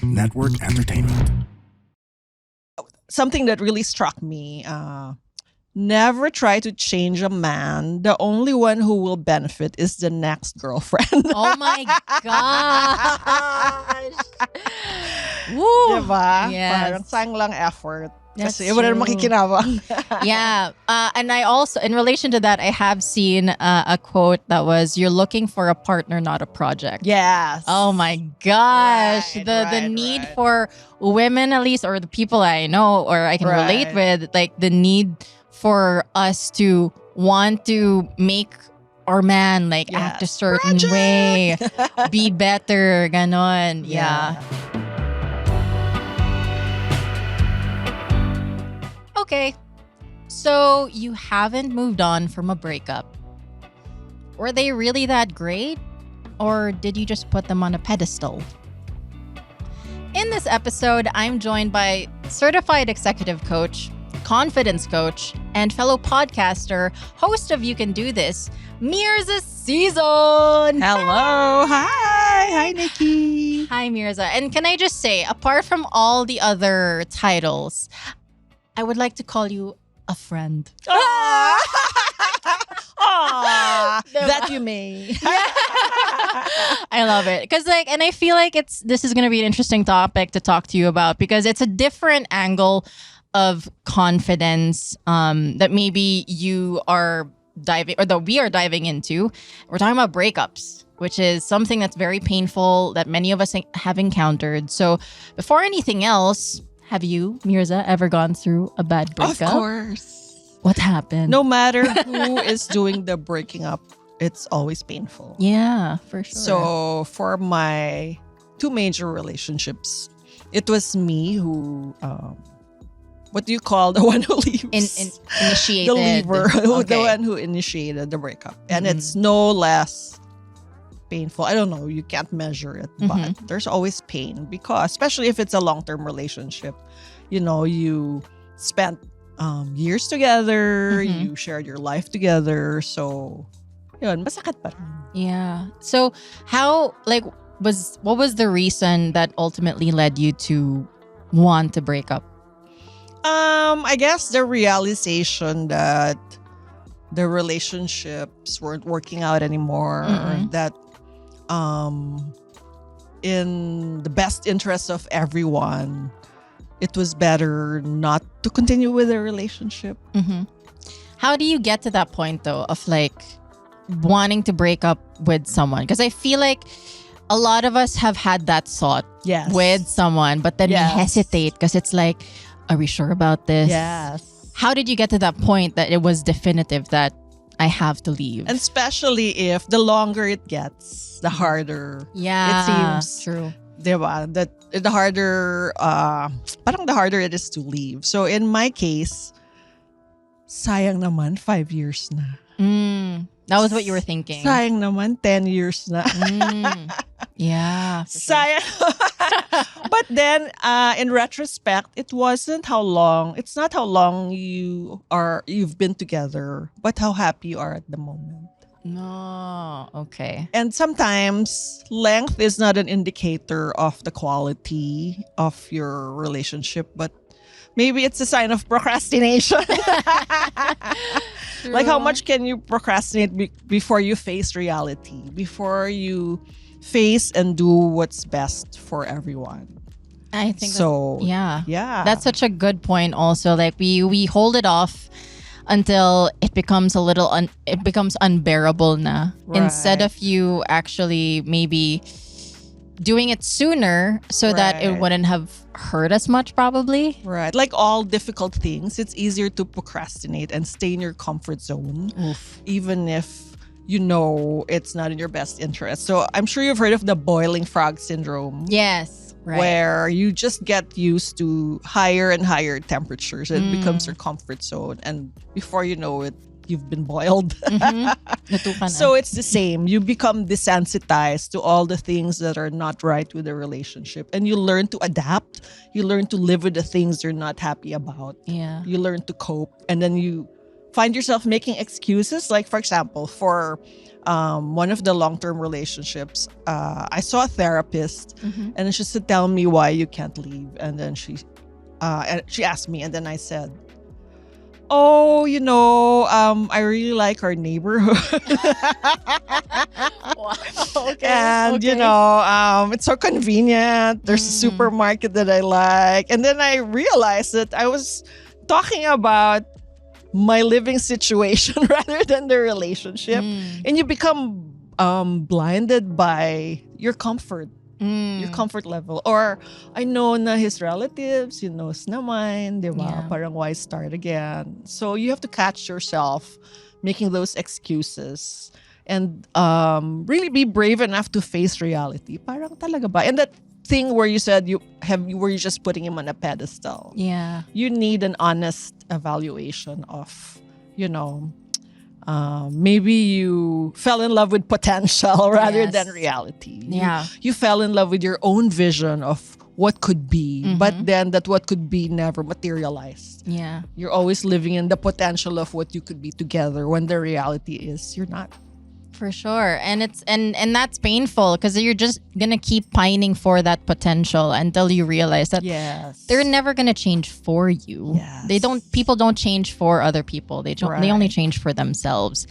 Network Entertainment. Something that really struck me, never try to change a man. The only one who will benefit is the next girlfriend. Oh my gosh. Woo. Diba? Yes. Parang sayang lang effort. That's Kasi wala true. na makikinabang. Yeah. And I also, in relation to that, I have seen a quote that was, "You're looking for a partner, not a project." Yes. Oh my gosh. Right, the right, need right. for women, at least, or the people I know or I can relate with, like the need for us to want to make our man like act a Yes. certain Project! way, be better, ganon. Yeah. Okay. So you haven't moved on from a breakup. Were they really that great? Or did you just put them on a pedestal? In this episode, I'm joined by certified executive coach, confidence coach, and fellow podcaster, host of You Can Do This, Myrza Sison. Hello. Hi. Hi, Nikki. Hi, Myrza. And can I just say, apart from all the other titles, I would like to call you a friend. Aww. Diba? That you may. I love it. And I feel like this is going to be an interesting topic to talk to you about because it's a different angle of confidence that maybe you are diving, or that we are diving into. We're talking about breakups, which is something that's very painful that many of us have encountered. So before anything else, have you, Myrza, ever gone through a bad breakup? Of course. What happened? No matter who is doing the breaking up, it's always painful. Yeah, for sure. So for my two major relationships, it was me who, what do you call the one who leaves? Initiated. The leaver, the Okay. one who initiated the breakup. And Mhm. it's no less painful. I don't know, you can't measure it, but Mhm. there's always pain because, especially if it's a long-term relationship, you spent years together, Mhm. you shared your life together, so yun, masakit pa rin. Yeah. So what was the reason that ultimately led you to want to break up? I guess the realization that the relationships weren't working out anymore, Mhm. that in the best interest of everyone, it was better not to continue with the relationship. Mm-hmm. How do you get to that point though of like wanting to break up with someone? Because I feel like a lot of us have had that thought Yes. with someone, but then Yes. we hesitate because it's like, are we sure about this? Yes. How did you get to that point that it was definitive that I have to leave? And especially if the longer it gets, the harder yeah, it seems. true. Diba? That the harder, parang the harder it is to leave. So in my case, sayang naman, 5 years na. That was what you were thinking. Sayang naman, 10 years na. Yeah. for sure. Sayang. But then, in retrospect, it's not how long you've been together, but how happy you are at the moment. No. Okay. And sometimes length is not an indicator of the quality of your relationship, but maybe it's a sign of procrastination. Like how much can you procrastinate before you face reality, before you face and do what's best for everyone? I think So, yeah. That's That's such a good point also. Like we hold it off until it becomes it becomes unbearable na. Right. Instead of you actually maybe doing it sooner so that it Right. wouldn't have hurt as much probably. right. Like all difficult things, it's easier to procrastinate and stay in your comfort zone, even if you know it's not in your best interest. So I'm sure you've heard of the boiling frog syndrome. Yes. Right. Where you just get used to higher and higher temperatures. It becomes your comfort zone. And before you know it, you've been boiled. Natukan na. So it's the same. You become desensitized to all the things that are not right with the relationship. And you learn to adapt. You learn to live with the things you're not happy about. yeah. You learn to cope. And then you find yourself making excuses. Like, for example, for one of the long-term relationships, I saw a therapist, and then she said, "Tell me why you can't leave." And then she asked me, and then I said, "Oh, I really like our neighborhood." Wow. Okay. And, it's so convenient. There's a supermarket that I like. And then I realized that I was talking about my living situation rather than the relationship. And you become blinded by your comfort. Your comfort level. Or I know na his relatives, he knows na mine, di ba? Yeah. Parang why start again? So you have to catch yourself making those excuses and really be brave enough to face reality. Parang talaga ba? And that thing where you said were you just putting him on a pedestal? Yeah. You need an honest evaluation of, maybe you fell in love with potential rather than reality. Yeah. You fell in love with your own vision of what could be, but then that what could be never materialized. Yeah. You're always living in the potential of what you could be together when the reality is you're not. For sure. And it's and that's painful because you're just gonna keep pining for that potential until you realize that Yes. they're never gonna change for you. Yes. People don't change for other people. They only change for themselves.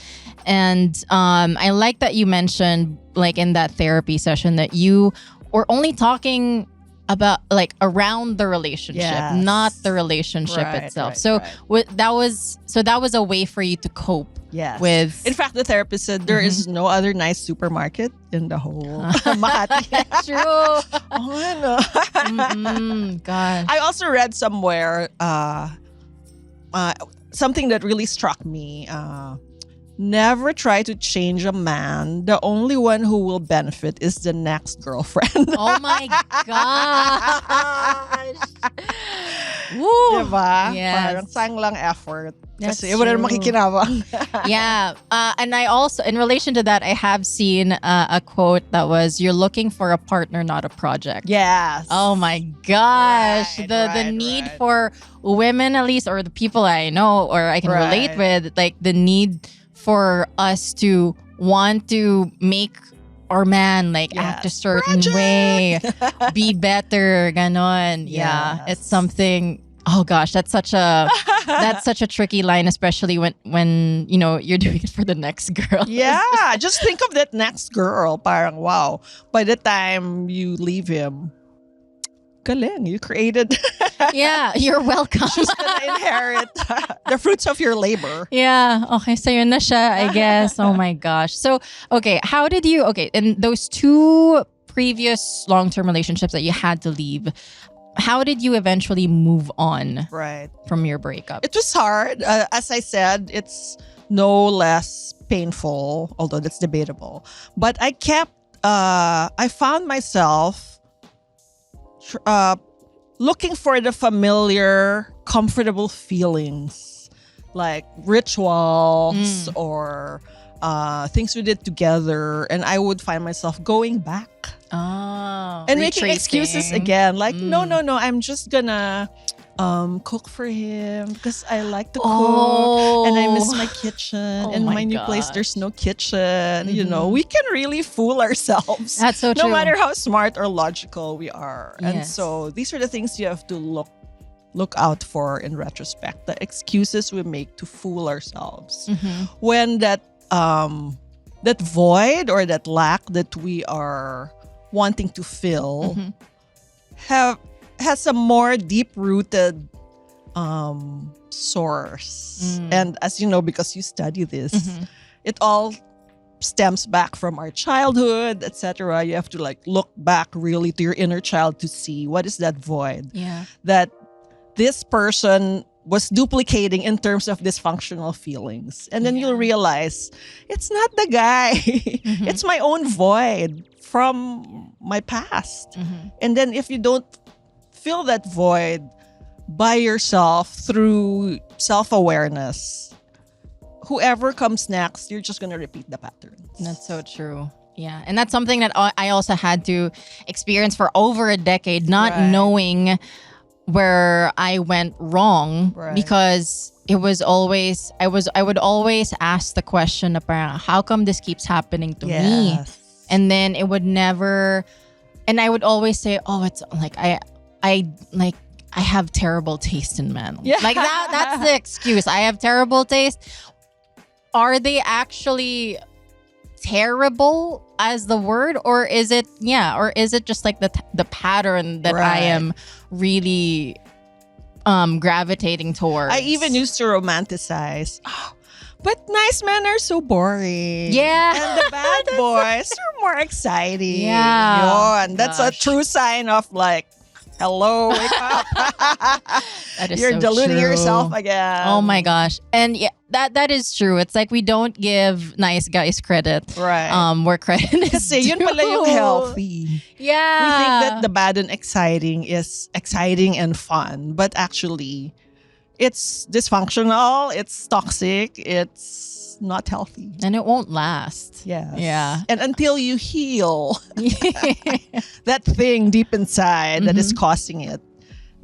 And I like that you mentioned, like, in that therapy session, that you were only talking about, like, around the relationship, Yes. not the relationship Right, itself. right, right. That was a way for you to cope. Yes. With in fact, the therapist said there is no other nice supermarket in the whole Makati. True. God. I also read somewhere something that really struck me. Never try to change a man. The only one who will benefit is the next girlfriend. Oh my gosh. Woo. Diba? Yes. Parang sayang lang effort. That's Kasi wala na true. makikinabang. Yeah. And I also, in relation to that, I have seen a quote that was, "You're looking for a partner, not a project." Yes. Oh my gosh. Right, the right, need right. for women, at least, or the people I know or I can relate with, like, the need for us to want to make our man, like, act a certain way, be better, ganon. Yeah. Yes. It's something. Oh gosh, that's such a tricky line, especially when you're doing it for the next girl. Yeah, just think of that next girl. Parang wow. By the time you leave him, galing, you created. Yeah, you're welcome. She's gonna inherit the fruits of your labor. Yeah. Okay, so yun na siya, I guess. Oh my gosh. So, okay, how did you? Okay, in those two previous long-term relationships that you had to leave, how did you eventually move on Right. from your breakup? It was hard. As I said, it's no less painful, although that's debatable. But I found myself looking for the familiar, comfortable feelings, like rituals or things we did together. And I would find myself going back. Oh, And making excuses again. Like, no, I'm just gonna cook for him because I like to cook and I miss my kitchen. In my new place, there's no kitchen. We can really fool ourselves. That's so true. No matter how smart or logical we are. And Yes. so these are the things you have to look out for in retrospect. The excuses we make to fool ourselves. When that void or that lack that we are wanting to fill has a more deep-rooted source. And as you know, because you study this, it all stems back from our childhood, etc. You have to look back really to your inner child to see what is that void that this person was duplicating in terms of dysfunctional feelings. And then you'll realize it's not the guy. It's my own void from my past. And then if you don't fill that void by yourself through self-awareness, whoever comes next, you're just going to repeat the patterns. That's so true. Yeah. And that's something that I also had to experience for over a decade, not knowing where I went wrong, Right. because it was always I would always ask the question about how come this keeps happening to me, Yes. and then it would never, and I would always say, oh, it's like I have terrible taste in men. Yeah. Like that's the excuse. I have terrible taste. Are they actually terrible as the word, or is it just like the pattern that I Right. am really gravitating towards? I even used to romanticize. Oh, but nice men are so boring. Yeah. And the bad boys are more exciting. Yeah. Yun. That's Gosh. a true sign of like, hello, wake up. That is You're so deluding true. yourself again. Oh my gosh. And yeah, that is true. It's like we don't give nice guys credit. Right. Where credit is Kasi yun pala yung due. healthy. Yeah. We think that the bad and exciting is exciting and fun, but actually, it's dysfunctional, it's toxic, it's not healthy. And it won't last. Yes. Yeah. And until you heal that thing deep inside that is causing it,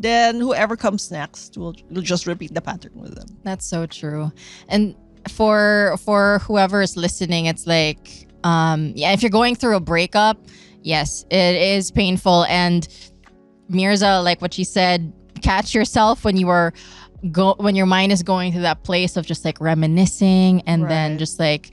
then whoever comes next will just repeat the pattern with them. That's so true. And for whoever is listening, it's like, if you're going through a breakup, yes, it is painful. And Myrza, like what she said, catch yourself when when your mind is going through that place of just like reminiscing, and then Right. just like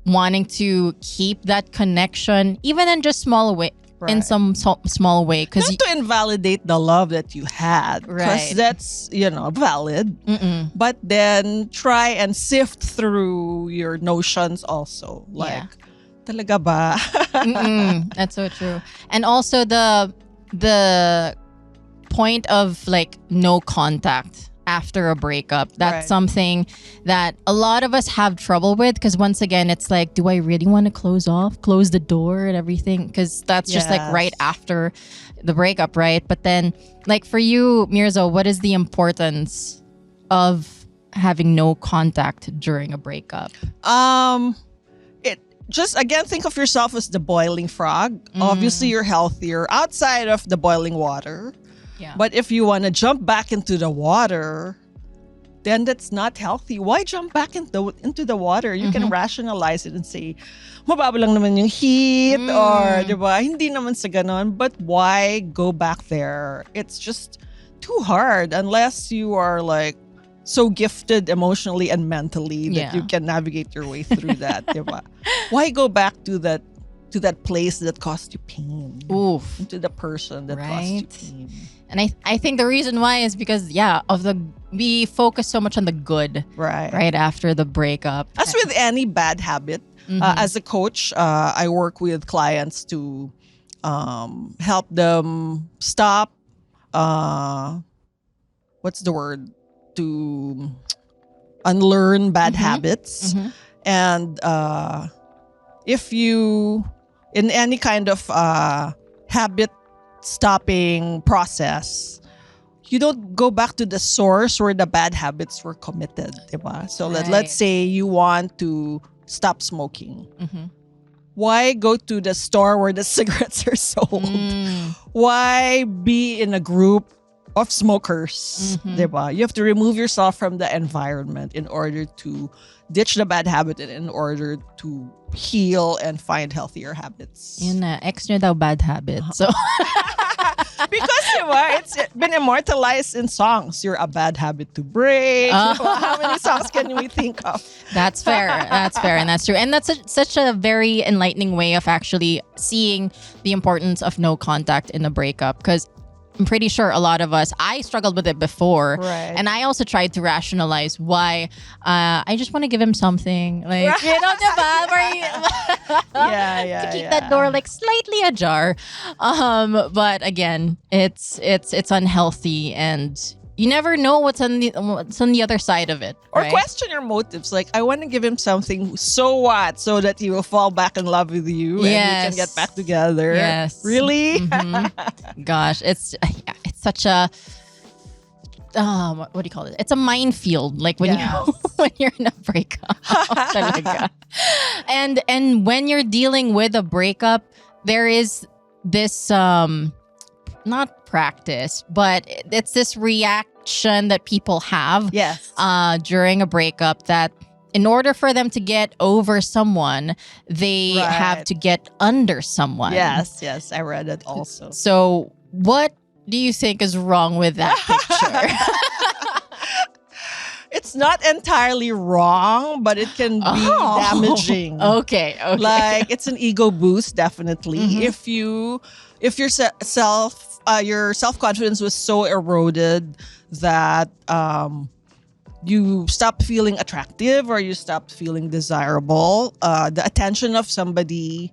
wanting to keep that connection, even in just small way, in Right. some small way, because Not to invalidate the love that you had, because Right. that's, valid. But then try and sift through your notions also. Like, talaga ba? That's so true. And also the point of like no contact after a breakup. That's Right. something that a lot of us have trouble with, because once again, it's like, do I really want to close the door and everything? Because that's just like Yes. right after the breakup, right? But then, like for you, Myrza, what is the importance of having no contact during a breakup? It just again think of yourself as the boiling frog. Obviously, you're healthier outside of the boiling water. Yeah. But if you want to jump back into the water, then that's not healthy. Why jump back into the water? You can rationalize it and say, mababa lang naman yung heat, or, di ba, hindi naman sa ganon. But why go back there? It's just too hard unless you are like so gifted emotionally and mentally that you can navigate your way through that, di ba? Why go back to that place that caused you pain? Oof. To the person that caused you pain. And I think the reason why is because we focus so much on the good right after the breakup. As with any bad habit, as a coach, I work with clients to help them stop. What's the word? To unlearn bad habits. And if you, in any kind of habit stopping process, you don't go back to the source where the bad habits were committed, diba? So let's say you want to stop smoking. Why go to the store where the cigarettes are sold? Why be in a group of smokers, diba? You have to remove yourself from the environment in order to ditch the bad habit and in order to heal and find healthier habits. Yun na, ex nyo daw bad habit. So Because diba, it's been immortalized in songs. You're a bad habit to break. Diba? How many songs can we think of? That's fair. That's fair. And that's true. And that's such a very enlightening way of actually seeing the importance of no contact in a breakup. Because I'm pretty sure a lot of us, I struggled with it before. Right. And I also tried to rationalize why I just want to give him something. Like, you know, diba? Yeah. To keep that door like slightly ajar. But again, it's unhealthy, and you never know what's on the other side of it. Or right? question your motives. Like, I want to give him something. So what? So that he will fall back in love with you and you can get back together. Yes. Really? Gosh, it's such a what do you call it? It's a minefield. Like when you're in a breakup. Talaga. And when you're dealing with a breakup, there is this not practice, but it's this reaction that people have Yes. during a breakup that in order for them to get over someone, they have Right. to get under someone. Yes, I read it also. So what do you think is wrong with that picture? It's not entirely wrong, but it can be damaging. Okay. Like it's an ego boost, definitely. Mhm. If your self-confidence was so eroded that you stop feeling attractive or you stop feeling desirable, the attention of somebody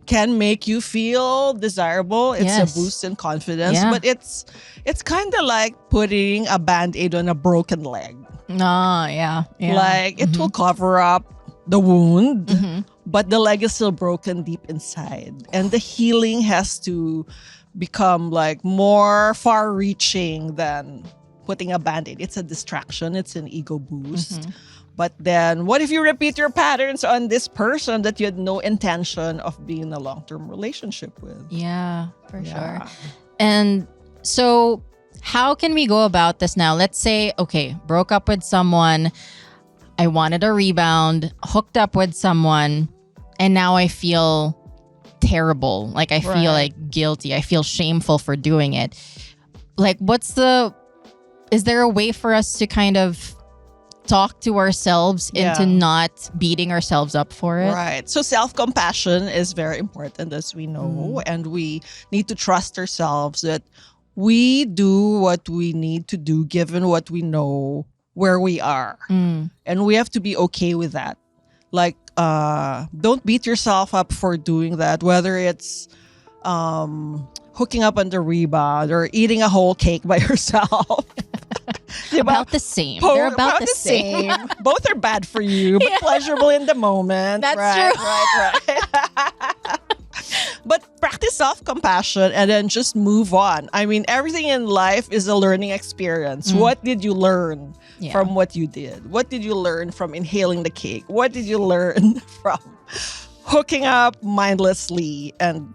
can make you feel desirable. It's Yes. a boost in confidence, Yeah. but it's kind of like putting a band-aid on a broken leg. Yeah. Like it will cover up the wound, Mhm. but the leg is still broken deep inside. And the healing has to become like more far reaching than putting a band-aid. It's a distraction, it's an ego boost. But then what if you repeat your patterns on this person that you had no intention of being in a long-term relationship with? Yeah, for Yeah. sure. And so how can we go about this now? Let's say, okay, broke up with someone, I wanted a rebound, hooked up with someone, and now I feel terrible. Like I feel Right. like guilty. I feel shameful for doing it. Like is there a way for us to kind of talk to ourselves into Yeah. not beating ourselves up for it? Right. So self-compassion is very important, as we know, and we need to trust ourselves that we do what we need to do given what we know where we are. Mm. And we have to be okay with that. Like, don't beat yourself up for doing that, whether it's hooking up on the rebound or eating a whole cake by yourself. Diba? About the same. They're about the same. Both are bad for you, but pleasurable in the moment. That's right, true. Right. But practice self-compassion and then just move on. I mean, everything in life is a learning experience. What did you learn Yeah. from what you did? What did you learn from inhaling the cake? What did you learn from hooking up mindlessly? And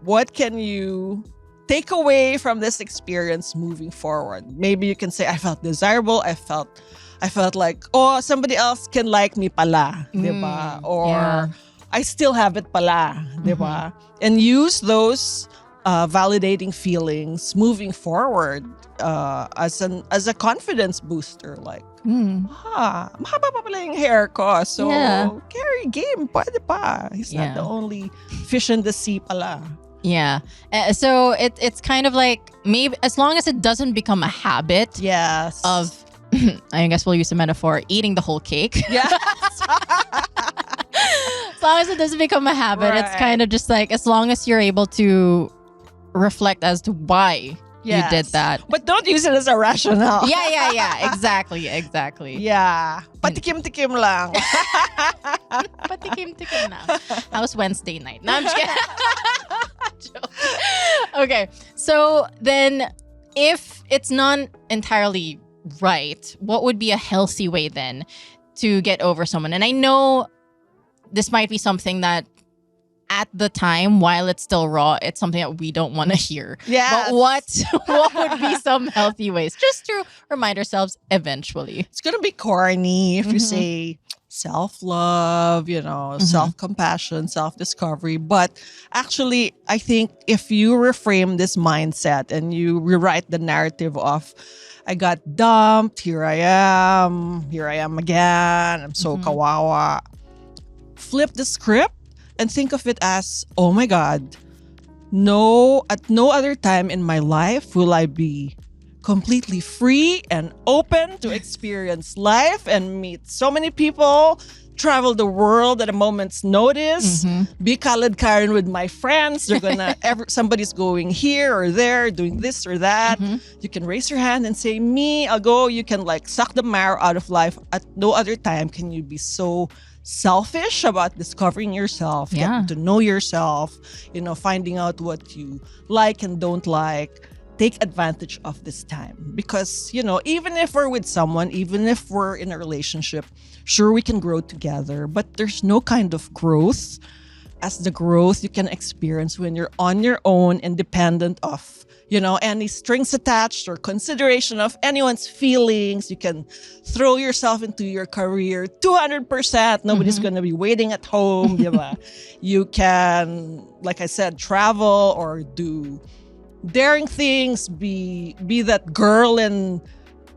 what can you take away from this experience moving forward? Maybe you can say, I felt desirable. I felt like, oh, somebody else can like me pala, diba? Or yeah. I still have it pala, diba? And use those validating feelings moving forward as a confidence booster. Like, mahaba pa pala yung hair ko. So, Yeah. carry game, pwede pa. He's not Yeah. the only fish in the sea pala. Yeah. So it's kind of like, maybe as long as it doesn't become a habit Yes. of, I guess we'll use a metaphor, eating the whole cake. Yeah. As long as it doesn't become a habit, it's Right. kind of just like, as long as you're able to reflect as to why you did Yes. that. But don't use it as a rationale. Yeah. Exactly. Yeah. Patikim-tikim lang. Patikim-tikim na. How's Wednesday night? No, I'm just kidding. Joke. Okay. So then, if it's not entirely right, what would be a healthy way then to get over someone? And I know this might be something that at the time, while it's still raw, it's something that we don't want to hear. Yes. But what would be some healthy ways just to remind ourselves eventually? It's going to be corny if you Mhm. say self-love, self-compassion, self-discovery. But actually, I think if you reframe this mindset and you rewrite the narrative of, I got dumped, here I am again, I'm so kawawa. Flip the script and think of it as, oh my God, at no other time in my life will I be completely free and open to experience life and meet so many people, travel the world at a moment's notice, be Khaled Karen with my friends. They're gonna somebody's going here or there, doing this or that. You can raise your hand and say, me, I'll go. You can like suck the marrow out of life. At no other time can you be so selfish about discovering yourself, getting to know yourself, finding out what you like and don't like. Take advantage of this time because, even if we're with someone, even if we're in a relationship, sure, we can grow together, but there's no kind of growth as the growth you can experience when you're on your own, independent of, any strings attached or consideration of anyone's feelings. You can throw yourself into your career 200%. Nobody's going to be waiting at home. Diba? You can, like I said, travel or do daring things, be that girl in,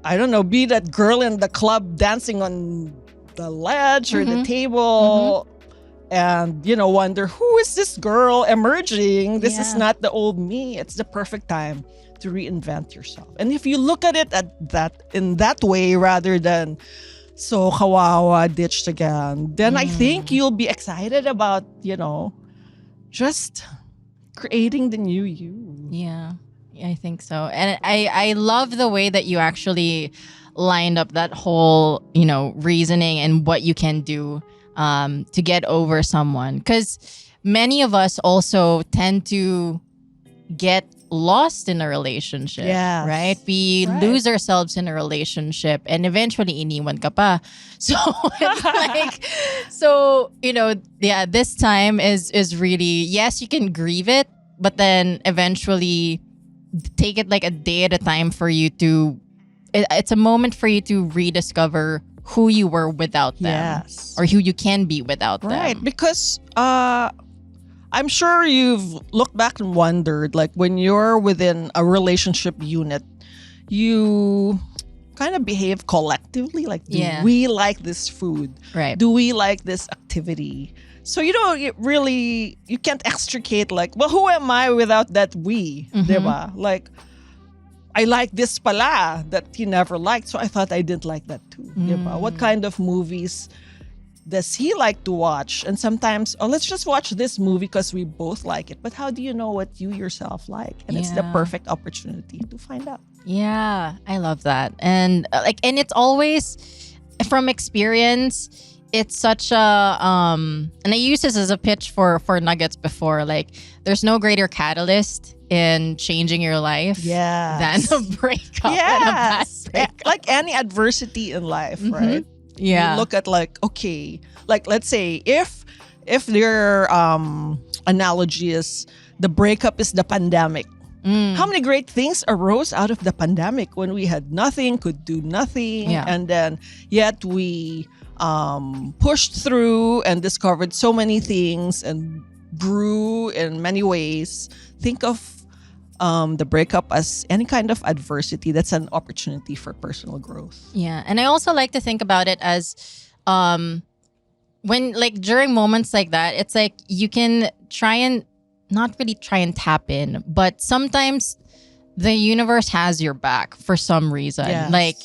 I don't know, be that girl in the club dancing on the ledge or the table. And, wonder, who is this girl emerging? This is not the old me. It's the perfect time to reinvent yourself. And if you look at it in that way, rather than so kawawa, ditched again, then I think you'll be excited about, just creating the new you. Yeah, I think so. And I love the way that you actually lined up that whole, reasoning and what you can do to get over someone. Because many of us also tend to get lost in a relationship, right? We lose ourselves in a relationship and eventually iniwan ka pa. So it's like, this time is really, yes, you can grieve it, but then eventually take it like a day at a time for you to, it's a moment for you to rediscover who you were without them, or who you can be without them. Right, because I'm sure you've looked back and wondered, like when you're within a relationship unit, you kind of behave collectively. Like, do we like this food? Right. Do we like this activity? So you can't extricate like, well, who am I without that we? Diba? Like, I like this pala that he never liked, so I thought I didn't like that too. Diba? What kind of movies does he like to watch? And sometimes, let's just watch this movie because we both like it. But how do you know what you yourself like? And it's the perfect opportunity to find out. Yeah, I love that. And and it's always from experience. It's such a and I used this as a pitch for Nuggets before. Like, there's no greater catalyst in changing your life than a breakup. And a bad breakup. Like any adversity in life, right? Yeah. You look at like, okay, like let's say if their analogy is the breakup is the pandemic. How many great things arose out of the pandemic when we had nothing, could do nothing, and then yet we pushed through and discovered so many things and grew in many ways. Think of the breakup as any kind of adversity that's an opportunity for personal growth. Yeah, and I also like to think about it as when during moments like that, it's like you can not really try and tap in, but sometimes the universe has your back for some reason. Yes. Like,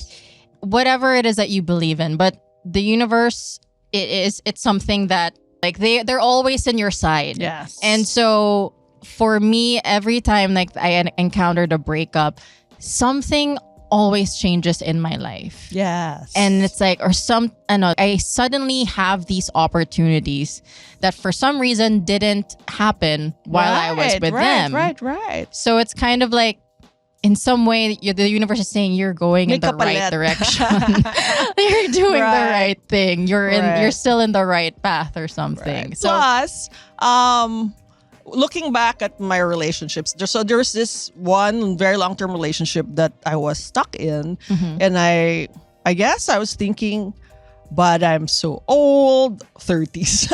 whatever it is that you believe in, but the universe, it's something that they're always in your side. Yes. And so for me, every time I encountered a breakup, something always changes in my life. Yes. And it's like, I suddenly have these opportunities that for some reason didn't happen while I was with them. Right. So it's kind of like, in some way, the universe is saying you're going in the right direction. You're doing the right thing. You're still in the right path or something. Right. So, plus, looking back at my relationships, there was this one very long-term relationship that I was stuck in, and I guess I was thinking, but I'm so old, 30s.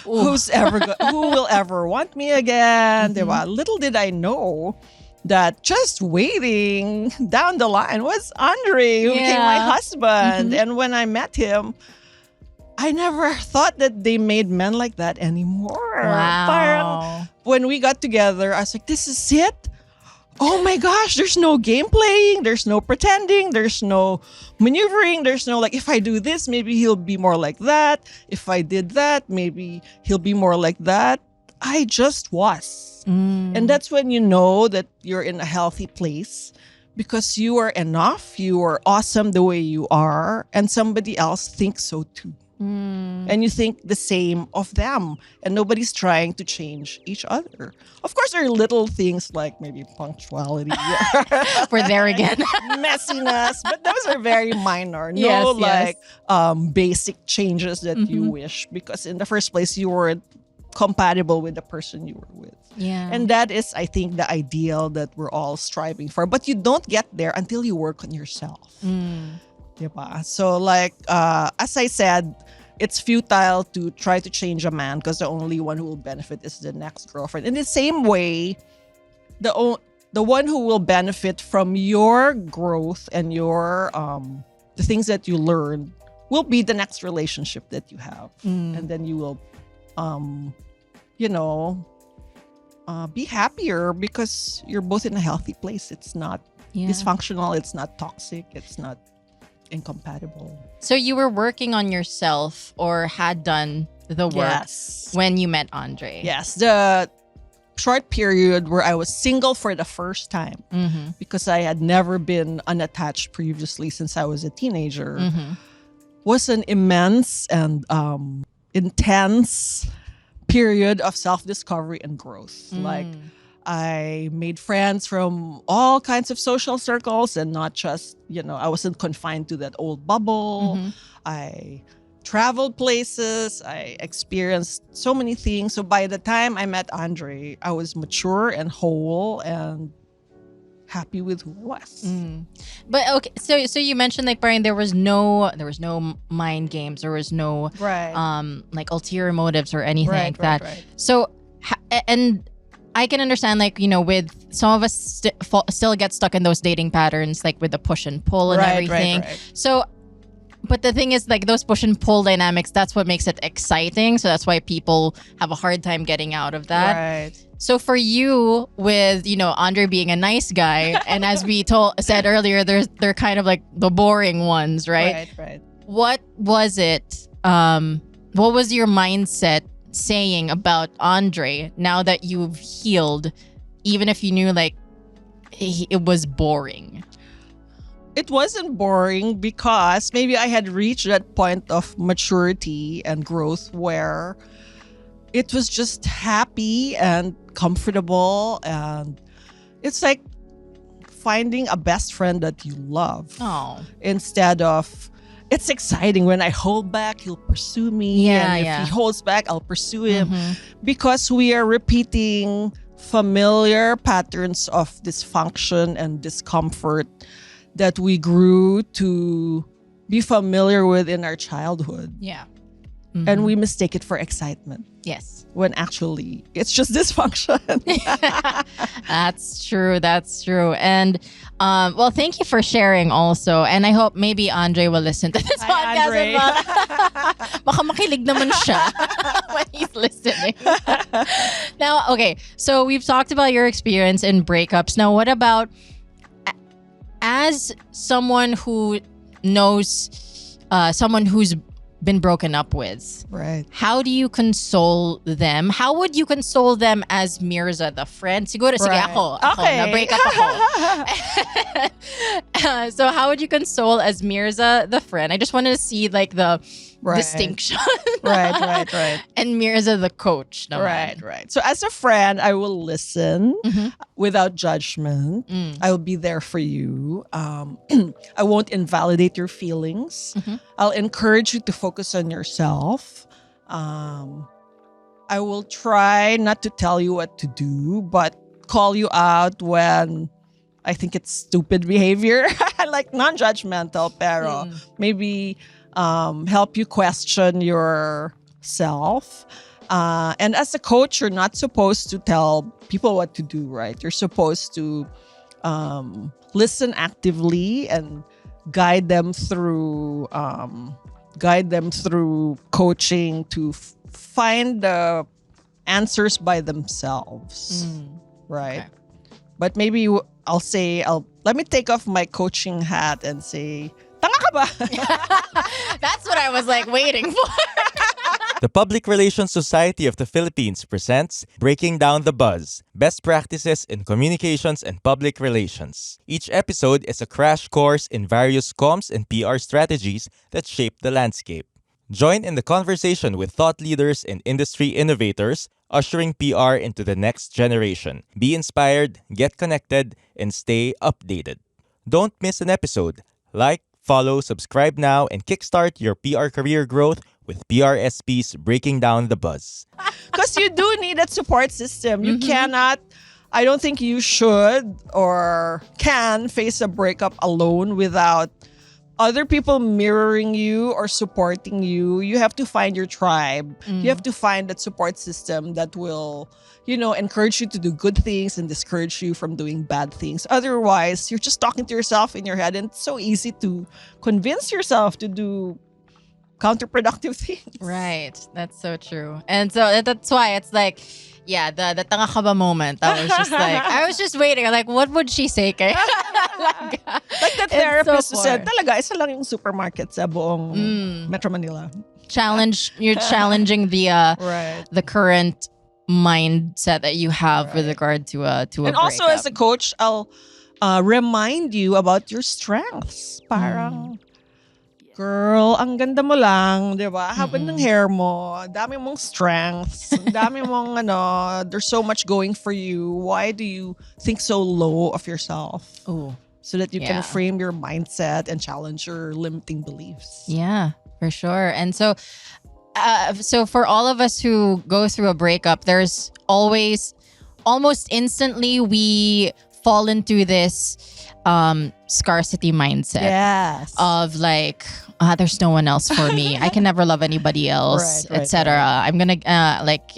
Who will ever want me again? Little did I know that just waiting down the line was Andre, who became my husband. And when I met him, I never thought that they made men like that anymore. Wow. Parang, when we got together, I was like, this is it? Oh my gosh, there's no game playing, there's no pretending, there's no maneuvering, there's no if I do this, maybe he'll be more like that. If I did that, maybe he'll be more like that. I just was. And that's when you know that you're in a healthy place, because you are enough, you are awesome the way you are, and somebody else thinks so too. And you think the same of them, and nobody's trying to change each other. Of course, there are little things like maybe punctuality. We're there again. Messiness, but those are very minor. No, basic changes that you wish, because in the first place, you weren't compatible with the person you were with. Yeah. And that is, I think, the ideal that we're all striving for. But you don't get there until you work on yourself. Diba? So like, as I said, it's futile to try to change a man because the only one who will benefit is the next girlfriend. In the same way, the one who will benefit from your growth and your the things that you learn will be the next relationship that you have. And then you will be happier because you're both in a healthy place. It's not dysfunctional, it's not toxic, it's not incompatible. So you were working on yourself or had done the work when you met Andre. Yes. The short period where I was single for the first time because I had never been unattached previously since I was a teenager was an immense and intense period of self-discovery and growth. Like, I made friends from all kinds of social circles and not just, I wasn't confined to that old bubble. I traveled places. I experienced so many things. So by the time I met Andre, I was mature and whole and happy with who I was. But okay, so you mentioned like Brian, there was no mind games, there was no like ulterior motives or anything like that. So and I can understand, like, with some of us still get stuck in those dating patterns, like with the push and pull and everything. So, but the thing is, like, those push and pull dynamics, that's what makes it exciting. So that's why people have a hard time getting out of that. So for you, with Andre being a nice guy, and as we said earlier, they're kind of like the boring ones, right? What was it? What was your mindset saying about Andre now that you've healed, even if you knew like it was boring? It wasn't boring because maybe I had reached that point of maturity and growth where it was just happy and comfortable, and it's like finding a best friend that you love. Instead of, it's exciting when I hold back, he'll pursue me. And if he holds back, I'll pursue him. Because we are repeating familiar patterns of dysfunction and discomfort that we grew to be familiar with in our childhood. And we mistake it for excitement. When actually it's just dysfunction. That's true. And well, thank you for sharing also. And I hope maybe Andre will listen to this podcast. Andre. Baka makilig naman siya when he's listening. Now, okay, so we've talked about your experience in breakups. Now, what about as someone who knows someone who's been broken up with? How do you console them? How would you console them as Myrza, the friend? Siguro, sige ako, na-break up ako. So how would you console as Myrza, the friend? I just wanted to see like the distinction. And Myrza, the coach. Naman. So as a friend, I will listen without judgment. I will be there for you. I won't invalidate your feelings. I'll encourage you to focus on yourself. I will try not to tell you what to do, but call you out when I think it's stupid behavior. Like non-judgmental, pero maybe help you question yourself. And as a coach, you're not supposed to tell people what to do, right? You're supposed to listen actively and guide them through coaching to find the answers by themselves, right? Okay. But maybe let me take off my coaching hat and say, tanga ka ba? That's what I was like waiting for. The Public Relations Society of the Philippines presents Breaking Down the Buzz, Best Practices in Communications and Public Relations. Each episode is a crash course in various comms and PR strategies that shape the landscape. Join in the conversation with thought leaders and industry innovators, ushering PR into the next generation. Be inspired, get connected, and stay updated. Don't miss an episode. Like, follow, subscribe now, and kickstart your PR career growth with PRSP's Breaking Down the Buzz. Because you do need that support system. You cannot, I don't think you should or can face a breakup alone without other people mirroring you or supporting you. You have to find your tribe. You have to find that support system that will, encourage you to do good things and discourage you from doing bad things. Otherwise, you're just talking to yourself in your head, and it's so easy to convince yourself to do counterproductive things. Right. That's so true. And so that's why it's like, yeah, the tanga ka ba moment. I was just waiting. I'm like, what would she say? Kay? Like the It's therapist so who said, far. talaga, isa lang yung supermarket sa buong Metro Manila. You're challenging the Right. the current mindset that you have with regard to a And also breakup. as a coach, I'll remind you about your strengths. Parang, girl, ang ganda mo lang, di ba? Haba ng hair mo, dami mong strengths, dami mong there's so much going for you. Why do you think so low of yourself? Ooh. So that you Yeah. can frame your mindset and challenge your limiting beliefs. Yeah, for sure. And so for all of us who go through a breakup, there's always, almost instantly, we fall into this scarcity mindset Yes. of like, there's no one else for me. I can never love anybody else, Right, etc. I'm gonna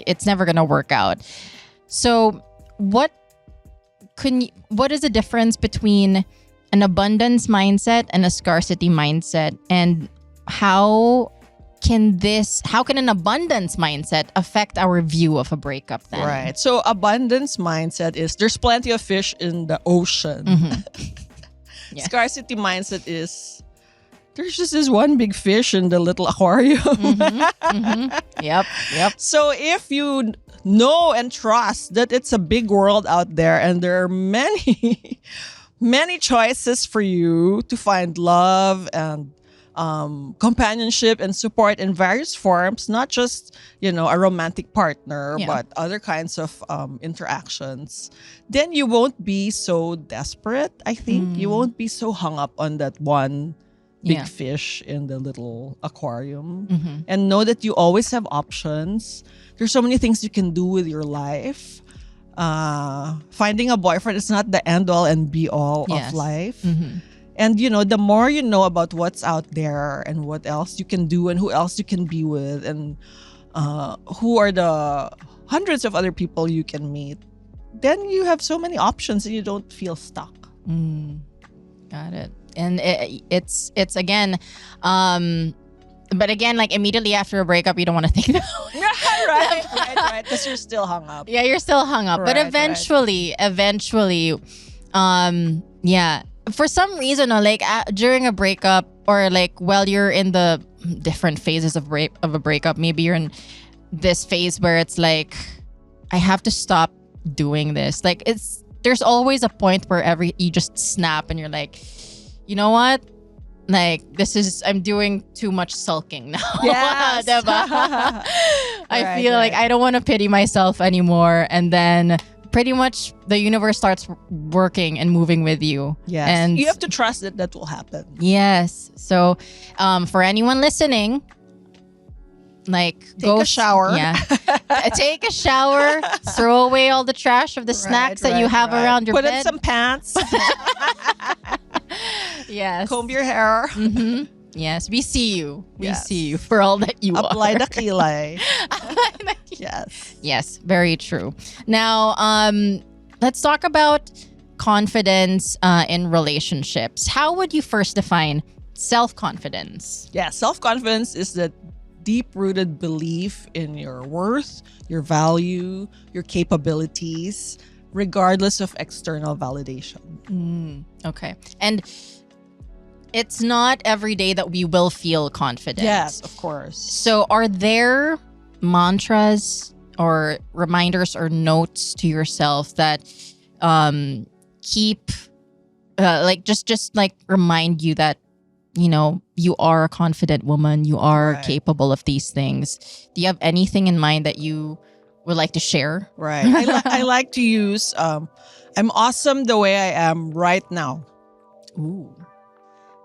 it's never gonna work out. So what is the difference between an abundance mindset and a scarcity mindset, and how can an abundance mindset affect our view of a breakup then? Right. So abundance mindset is there's plenty of fish in the ocean. Yeah. Scarcity mindset is there's just this one big fish in the little aquarium. Yep. So if you know and trust that it's a big world out there and there are many, many choices for you to find love and companionship and support in various forms, not just, a romantic partner, Yeah. but other kinds of interactions, then you won't be so desperate, I think. You won't be so hung up on that one big Yeah. fish in the little aquarium. And know that you always have options. There's so many things you can do with your life. Finding a boyfriend is not the end all and be all Yes. of life. And the more you know about what's out there and what else you can do and who else you can be with and who are the hundreds of other people you can meet, then you have so many options and you don't feel stuck. Got it. And it's again, but again, like immediately after a breakup, you don't want to think that. right. Because you're still hung up. Yeah, you're still hung up. But Right, eventually, yeah. For some reason, during a breakup or like while you're in the different phases of a breakup, maybe you're in this phase where it's like, I have to stop doing this. Like there's always a point where you just snap and you're like, you know what? Like I'm doing too much sulking now. Yes. Diba? I Right, feel like right. I don't want to pity myself anymore. And then pretty much the universe starts working and moving with you. Yes. And you have to trust that will happen. yes. So for anyone listening, like Take a shower. Yeah. Take a shower. Throw away all the trash of the snacks that you have around your Put bed. in some pants. Yes. Comb your hair. Yes. We see you. We Yes. see you for all that you Apply are. the kilay. Yes. Yes, very true. Now, let's talk about confidence in relationships. How would you first define self-confidence? Yeah, self-confidence is the deep-rooted belief in your worth, your value, your capabilities, regardless of external validation. Okay. And it's not every day that we will feel confident. Yes, of course. So are there mantras or reminders or notes to yourself that keep just remind you that you are a confident woman, you are Right. capable of these things? Do you have anything in mind that you would like to share? Right. I like to use I'm awesome the way I am right now. Ooh.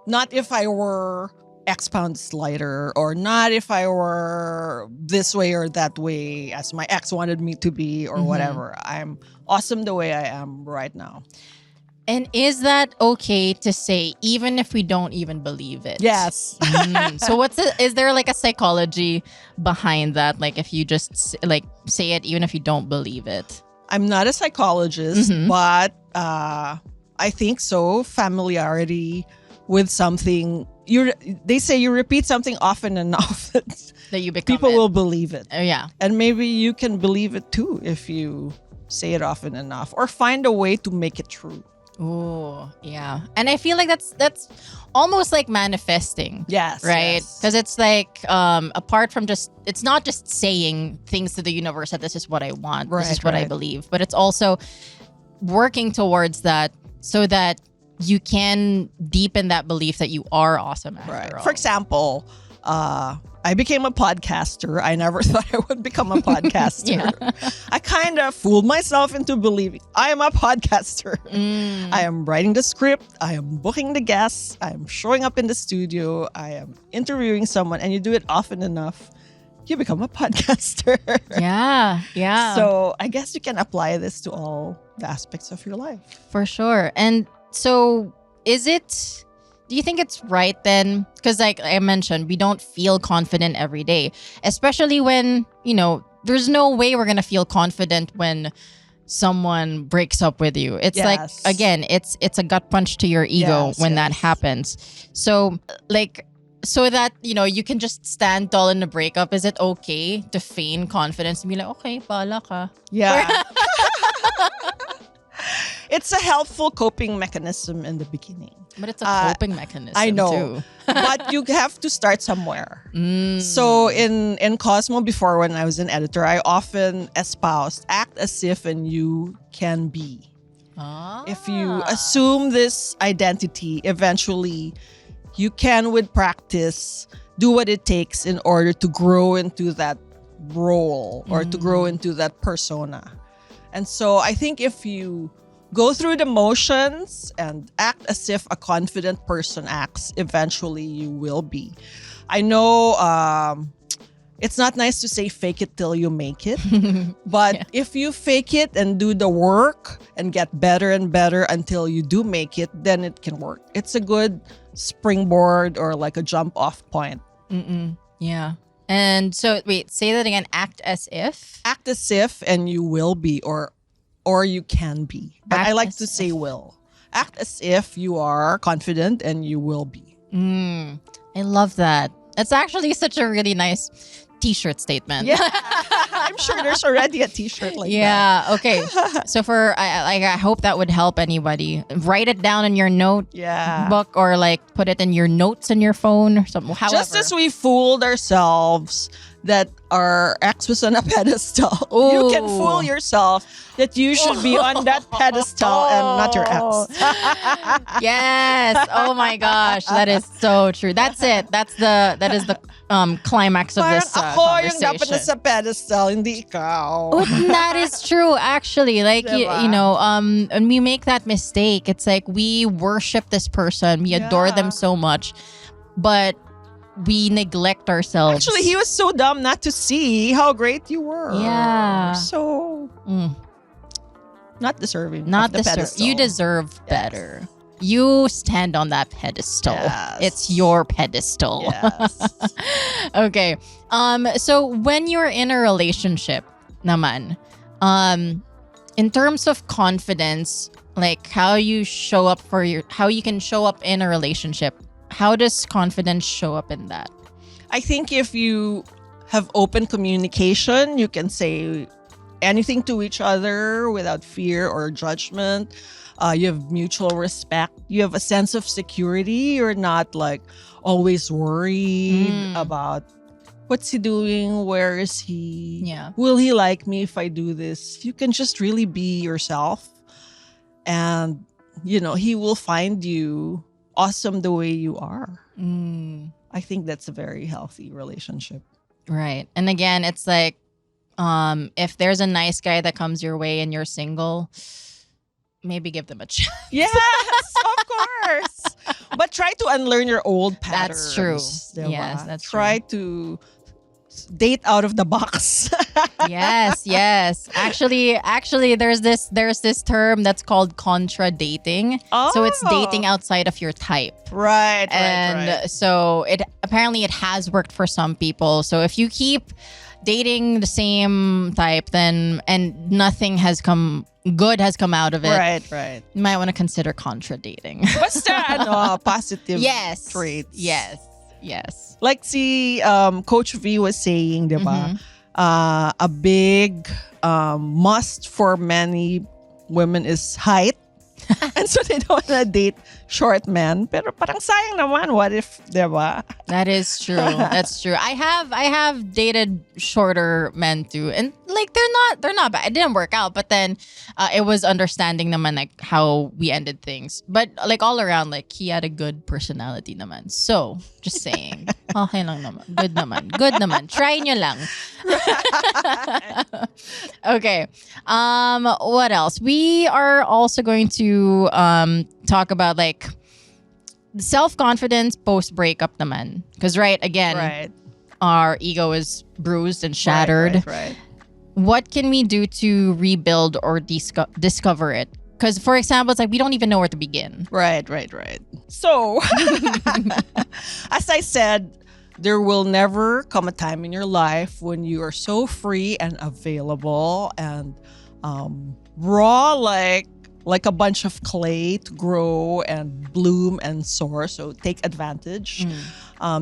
Not if I were X pounds lighter, or not if I were this way or that way as my ex wanted me to be, or whatever. I'm awesome the way I am right now. And is that okay to say even if we don't even believe it? Yes. So is there like a psychology behind that? Like if you just like say it even if you don't believe it? I'm not a psychologist, but I think so. Familiarity with something, they say you repeat something often enough That you become people it. will believe it. Oh, yeah. And maybe you can believe it too if you say it often enough, or find a way to make it true. Oh, yeah. And I feel like that's almost like manifesting. Yes. Right? yes. Because it's like apart from it's not just saying things to the universe that this is what I want, this is what I believe, but it's also working towards that so that you can deepen that belief that you are awesome after all. For example, I became a podcaster. I never thought I would become a podcaster. I kind of fooled myself into believing I am a podcaster. I am writing the script. I am booking the guests. I am showing up in the studio. I am interviewing someone. And you do it often enough, you become a podcaster. Yeah. So I guess you can apply this to all the aspects of your life. For sure. And so do you think it's right then? Because like I mentioned, we don't feel confident every day, especially when, there's no way we're going to feel confident when someone breaks up with you. It's like, again, it's a gut punch to your ego when that happens. So like, so that, you can just stand tall in the breakup, is it okay to feign confidence and be like, okay, bahala ka? Yeah. It's a helpful coping mechanism in the beginning. But it's a coping mechanism, I know. too. But you have to start somewhere. So in Cosmo, before when I was an editor, I often espoused, act as if and you can be. If you assume this identity, eventually you can, with practice, do what it takes in order to grow into that role or to grow into that persona. And so I think if you go through the motions and act as if a confident person acts, eventually you will be. I know it's not nice to say fake it till you make it, but if you fake it and do the work and get better and better until you do make it, then it can work. It's a good springboard or like a jump off point. Yeah. And so, wait, say that again. Act as if? Act as if and you will be or you can be. But I like to say will. Act as if you are confident and you will be. I love that. It's actually such a really nice t-shirt statement. Yeah. I'm sure there's already a t-shirt like that. Yeah. Okay. So I hope that would help anybody. Write it down in your note book or like put it in your notes in your phone or something. However. Just as we fooled ourselves that our ex was on a pedestal, you can fool yourself that you should be on that pedestal and not your ex. Yes. Oh my gosh. That is so true. That's it. That is the climax of this Parang ako yung conversation. dapat nasa pedestal, hindi ikaw. Oh, that is true, actually. Like, Diba? when we make that mistake, it's like we worship this person, we adore them so much, but we neglect ourselves. Actually, he was so dumb not to see how great you were. Yeah. So, not deserving. Not of the deserve. pedestal. You deserve better. You stand on that pedestal. Yes. It's your pedestal. Yes. Okay. So when you're in a relationship, naman, in terms of confidence, like how you can show up in a relationship, how does confidence show up in that? I think if you have open communication, you can say anything to each other without fear or judgment. You have mutual respect. You have a sense of security. You're not like always worried about what's he doing? Where is he? Yeah. Will he like me if I do this? You can just really be yourself. And, he will find you awesome the way you are. I think that's a very healthy relationship. Right. And again, it's like, if there's a nice guy that comes your way and you're single, maybe give them a chance. Yes, of course. But try to unlearn your old patterns. That's true. Diba? Yes, that's Try to date out of the box. Yes. Actually, there's this term that's called contra dating. So it's dating outside of your type. Right. So it has worked for some people. So if you keep dating the same type, then and nothing has come out of it. Right. You might want to consider contra dating. Basta positive traits. Yes. Like Coach V was saying, diba? A big must for many women is height. And so they don't want to date short men. Pero parang sayang naman. What if, diba? That is true. That's true. I have dated shorter men too, and like they're not bad. It didn't work out, but then it was understanding naman like how we ended things. But like all around, like he had a good personality naman. So just saying, okay lang naman, good naman. Try nyo lang. Okay. What else? We are also going to talk about like self-confidence post-breakup naman. Because again, our ego is bruised and shattered. Right. What can we do to rebuild or discover it? Because, for example, it's like we don't even know where to begin. Right. So, as I said, there will never come a time in your life when you are so free and available and raw like a bunch of clay to grow and bloom and soar. So take advantage.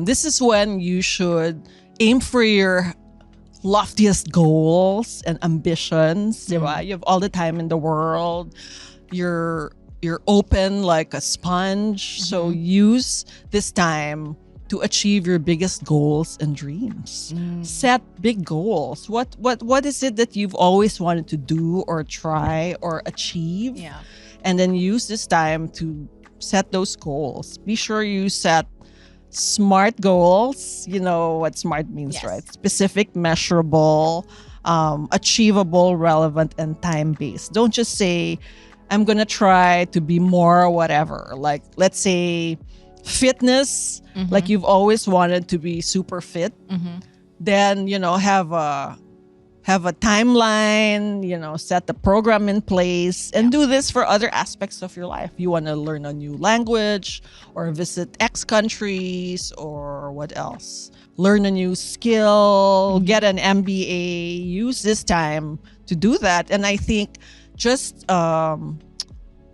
This is when you should aim for your loftiest goals and ambitions. Diba? You have all the time in the world. You're open like a sponge. So use this time to achieve your biggest goals and dreams. Set big goals. What is it that you've always wanted to do or try or achieve? Yeah. And then use this time to set those goals. Be sure you set SMART goals. You know what SMART means, Yes. right? Specific, measurable, achievable, relevant, and time-based. Don't just say, I'm gonna try to be more whatever. Like, let's say fitness, like you've always wanted to be super fit. Then, have a timeline, set the program in place and do this for other aspects of your life. You want to learn a new language or visit X countries or what else? Learn a new skill, get an MBA, use this time to do that. And I think just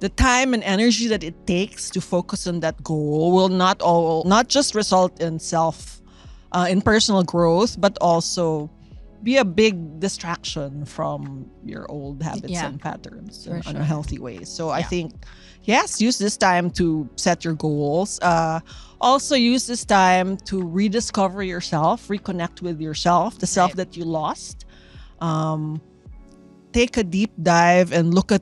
the time and energy that it takes to focus on that goal will not just result in in personal growth, but also be a big distraction from your old habits and patterns in a healthy way. So I think, yes, use this time to set your goals. Also use this time to rediscover yourself, reconnect with yourself, the self that you lost. Take a deep dive and look at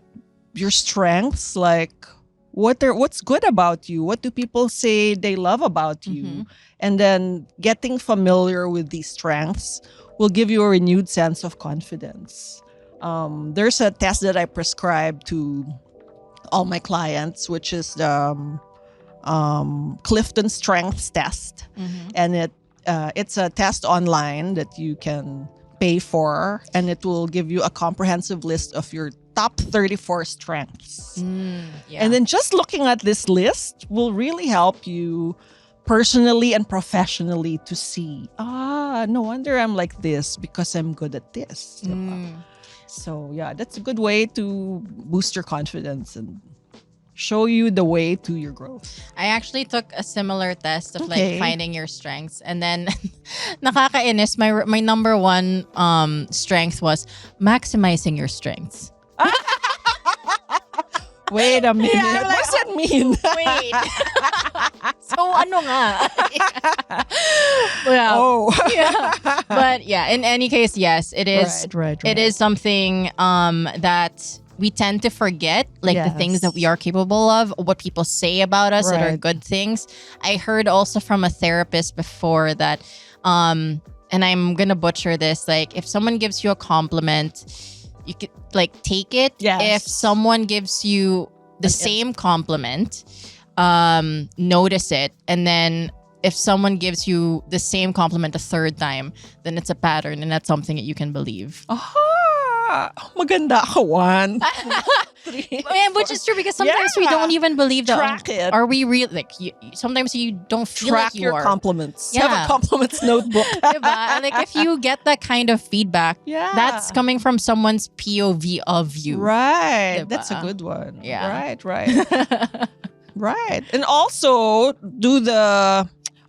your strengths, like what's good about you, what do people say they love about you, and then getting familiar with these strengths will give you a renewed sense of confidence. There's a test that I prescribe to all my clients, which is the Clifton Strengths Test, and it's a test online that you can pay for, and it will give you a comprehensive list of your top 34 strengths. And then just looking at this list will really help you personally and professionally to see, no wonder I'm like this because I'm good at this. So yeah, that's a good way to boost your confidence and show you the way to your growth. I actually took a similar test of like finding your strengths, and then nakakainis, my number one strength was maximizing your strengths. Wait a minute. Yeah, what does that mean? Wait. So ano nga? Well, yeah. But yeah, in any case, yes, it is. Right. It is something that we tend to forget, like the things that we are capable of, what people say about us that are good things. I heard also from a therapist before that, and I'm gonna butcher this, like if someone gives you a compliment, like take it Yes. if someone gives you the same compliment, notice it, and then if someone gives you the same compliment a third time, then it's a pattern and that's something that you can believe. Aha! Maganda ako. 1, 2, 3. Which is true because sometimes we don't even believe that. Track it. Are we real? Like sometimes you don't feel Track like you your are. compliments. Yeah. Have a compliments notebook. Diba? And like if you get that kind of feedback, Yeah. that's coming from someone's POV of you. Right. Diba? That's a good one. Yeah. Right. Right. And also,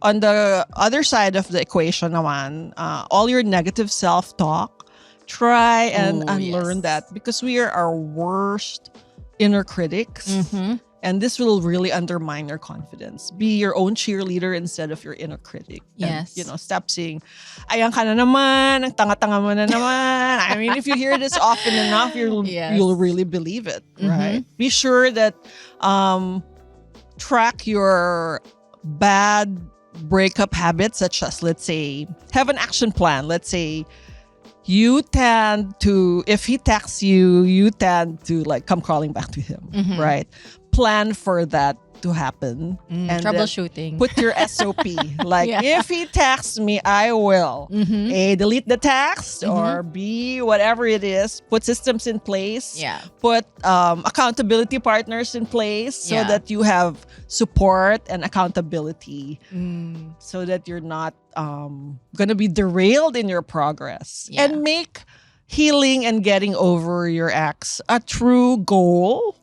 on the other side of the equation naman, all your negative self-talk, try and unlearn yes. that because we are our worst inner critics. Mm-hmm. And this will really undermine your confidence. Be your own cheerleader instead of your inner critic. Yes. And, stop saying, ayan ka na naman, ang tanga-tanga mo na naman. I mean, if you hear this often enough, you'll really believe it, right? Be sure that track your bad breakup habits, such as, let's say, have an action plan. Let's say, you tend to, if he texts you, you tend to like come crawling back to him, right? Plan for that to happen. And then Troubleshooting. put your SOP. Like, Yeah. if he texts me, I will A, delete the text, or B, whatever it is, put systems in place. Yeah. Put accountability partners in place so Yeah. that you have support and accountability so that you're not going to be derailed in your progress. Yeah. And make healing and getting over your ex a true goal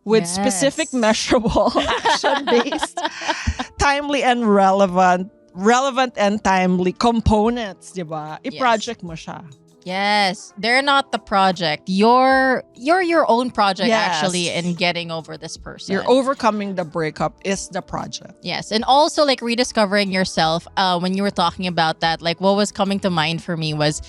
with Yes. specific, measurable, action-based, timely and relevant and timely components, diba? I-project mo siya. Yes, they're not the project. You're your own project Yes. actually in getting over this person. You're overcoming the breakup is the project. Yes, and also like rediscovering yourself. When you were talking about that, like what was coming to mind for me was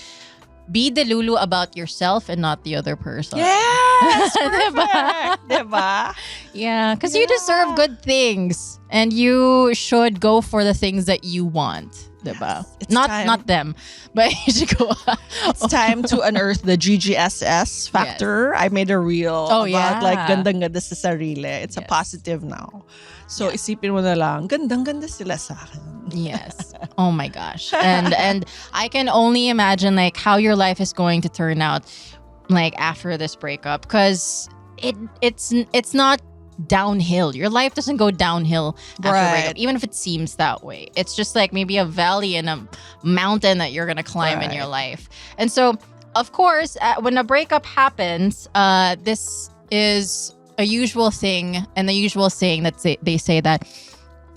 be delulu about yourself and not the other person. Yes! Diba? Perfect! Diba? Yeah, because you deserve good things and you should go for the things that you want. Diba? It's Not time. not them, but you should go. It's time to unearth the GGSS factor. I made a reel Oh, about yeah. like gandang-ganda sa sarili. It's a Yes. positive now. So isipin mo na lang, gandang-ganda sila sa akin. Yes. Oh my gosh. And I can only imagine like how your life is going to turn out like after this breakup because it's not downhill. Your life doesn't go downhill after a breakup, even if it seems that way. It's just like maybe a valley and a mountain that you're gonna climb in your life. And so, of course, when a breakup happens, this is a usual thing and the usual saying that they say that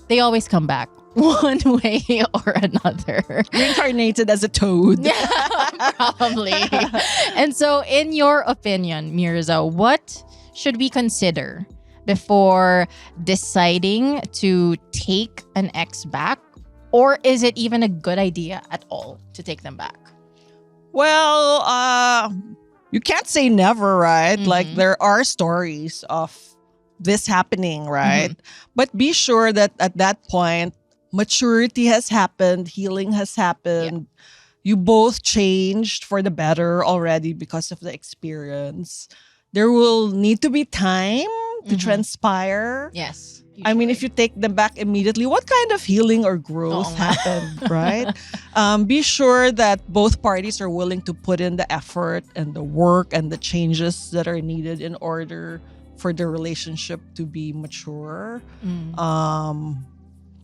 they always come back one way or another. Reincarnated as a toad. Yeah, probably. And so, in your opinion, Myrza, what should we consider before deciding to take an ex back? Or is it even a good idea at all to take them back? Well, you can't say never, right? Like there are stories of this happening, right? But be sure that at that point, maturity has happened, healing has happened. You both changed for the better already because of the experience. There will need to be time to transpire. Yes. I mean, if you take them back immediately, what kind of healing or growth happened, right? Be sure that both parties are willing to put in the effort and the work and the changes that are needed in order for the relationship to be mature.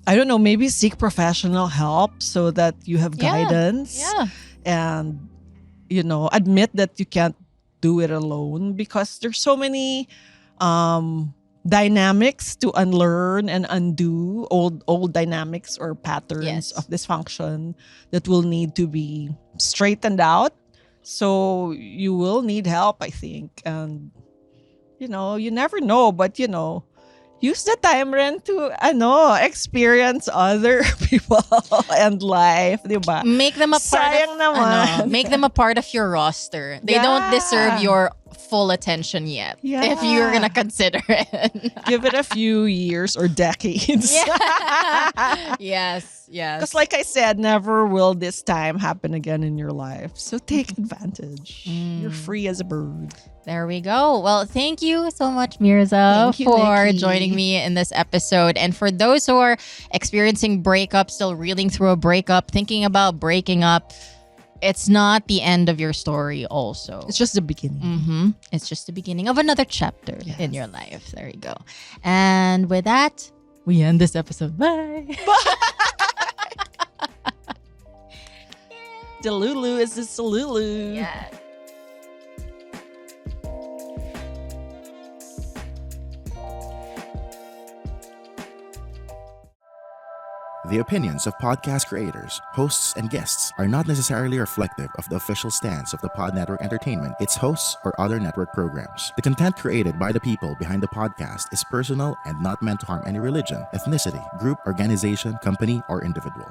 I don't know, maybe seek professional help so that you have guidance. Yeah. And, admit that you can't do it alone because there's so many dynamics to unlearn and undo, old dynamics or patterns of dysfunction that will need to be straightened out. So you will need help, I think. And, you never know, but, use the time rin to experience other people and life, di ba? Make them a part Sayang naman. make them a part of your roster. They don't deserve your full attention yet. If you're gonna consider it. Give it a few years or decades. Yes. Yes. Because like I said, never will this time happen again in your life. So take advantage. You're free as a bird. There we go. Well, thank you so much, Myrza, Thank you, for Nikki. joining me in this episode. And for those who are experiencing breakup, still reeling through a breakup, thinking about breaking up, it's not the end of your story also. It's just the beginning. It's just the beginning of another chapter in your life. There you go. And with that, we end this episode. Bye. Delulu is the Salulu. Yeah. The opinions of podcast creators, hosts, and guests are not necessarily reflective of the official stance of the Pod Network Entertainment, its hosts, or other network programs. The content created by the people behind the podcast is personal and not meant to harm any religion, ethnicity, group, organization, company, or individual.